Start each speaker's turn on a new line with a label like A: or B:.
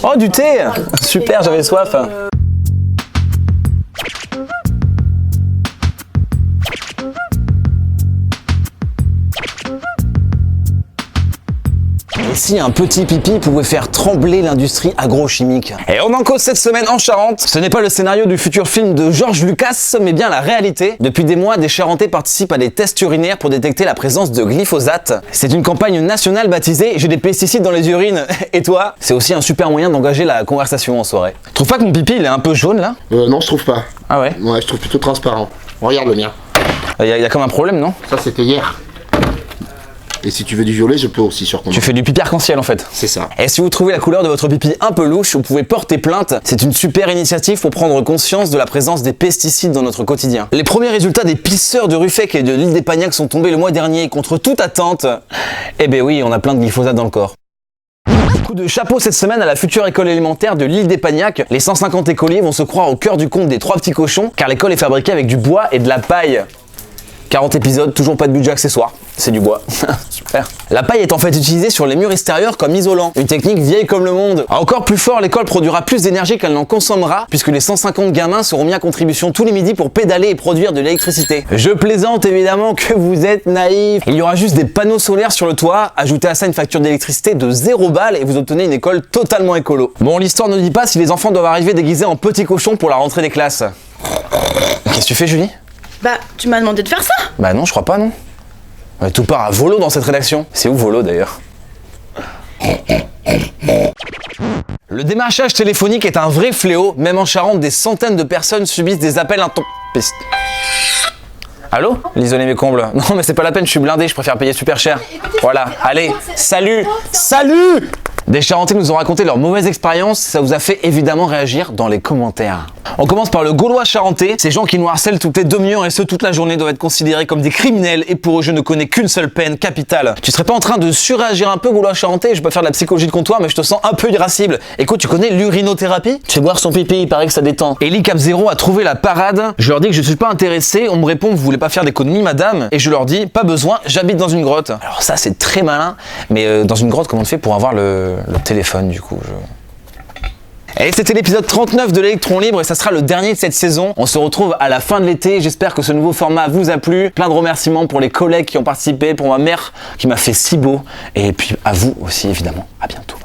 A: Oh, du thé! Super, j'avais soif. Et si un petit pipi pouvait faire trembler l'industrie agrochimique? Et on en cause cette semaine en Charente. Ce n'est pas le scénario du futur film de George Lucas, mais bien la réalité. Depuis des mois, des Charentais participent à des tests urinaires pour détecter la présence de glyphosate. C'est une campagne nationale baptisée « J'ai des pesticides dans les urines ». Et toi? C'est aussi un super moyen d'engager la conversation en soirée. Tu trouves pas que mon pipi il est un peu jaune là?
B: Non, je trouve pas.
A: Ah ouais?
B: Ouais, je trouve plutôt transparent. Regarde le mien.
A: Y a comme un problème, non?
B: Ça, c'était hier. Et si tu veux du violet, je peux aussi sur commande.
A: Tu fais du pipi arc-en-ciel en fait.
B: C'est ça.
A: Et si vous trouvez la couleur de votre pipi un peu louche, vous pouvez porter plainte. C'est une super initiative pour prendre conscience de la présence des pesticides dans notre quotidien. Les premiers résultats des pisseurs de Ruffec et de l'île des Pagnacs sont tombés le mois dernier contre toute attente. Eh ben oui, on a plein de glyphosate dans le corps. Coup de chapeau cette semaine à la future école élémentaire de l'île des Pagnacs. Les 150 écoliers vont se croire au cœur du conte des 3 petits cochons, car l'école est fabriquée avec du bois et de la paille. 40 épisodes, toujours pas de budget accessoire, c'est du bois. Super. La paille est en fait utilisée sur les murs extérieurs comme isolant, une technique vieille comme le monde. Encore plus fort, l'école produira plus d'énergie qu'elle n'en consommera, puisque les 150 gamins seront mis à contribution tous les midis pour pédaler et produire de l'électricité. Je plaisante évidemment, que vous êtes naïfs. Il y aura juste des panneaux solaires sur le toit, ajoutez à ça une facture d'électricité de 0 balles et vous obtenez une école totalement écolo. Bon, l'histoire ne dit pas si les enfants doivent arriver déguisés en petits cochons pour la rentrée des classes. Qu'est-ce que tu fais, Julie?
C: Bah, tu m'as demandé de faire ça.
A: Bah non, je crois pas, non. Tout part à volo dans cette rédaction. C'est où volo d'ailleurs? Le démarchage téléphonique est un vrai fléau. Même en Charente, des centaines de personnes subissent des appels intempestifs. Allô? L'isolé mes combles. Non mais c'est pas la peine, je suis blindé, je préfère payer super cher. Voilà, allez, salut! Salut! Des Charentais nous ont raconté leur mauvaise expérience, ça vous a fait évidemment réagir dans les commentaires. On commence par le Gaulois charentais. Ces gens qui nous harcèlent toutes les demi-heures et ce toute la journée doivent être considérés comme des criminels et pour eux je ne connais qu'une seule peine capitale. Tu serais pas en train de surréagir un peu, Gaulois charentais? Je vais pas faire de la psychologie de comptoir mais je te sens un peu irascible. Écoute, tu connais l'urinothérapie? Tu fais boire son pipi, il paraît que ça détend. Ellie Cap Zero a trouvé la parade. Je leur dis que je suis pas intéressé, on me répond vous voulez pas faire d'économie madame? Et je leur dis pas besoin, j'habite dans une grotte. Alors ça c'est très malin, mais dans une grotte comment on fait pour avoir le téléphone du coup Et c'était l'épisode 39 de l'Électron Libre et ça sera le dernier de cette saison. On se retrouve à la fin de l'été, j'espère que ce nouveau format vous a plu. Plein de remerciements pour les collègues qui ont participé, pour ma mère qui m'a fait si beau et puis à vous aussi évidemment, à bientôt.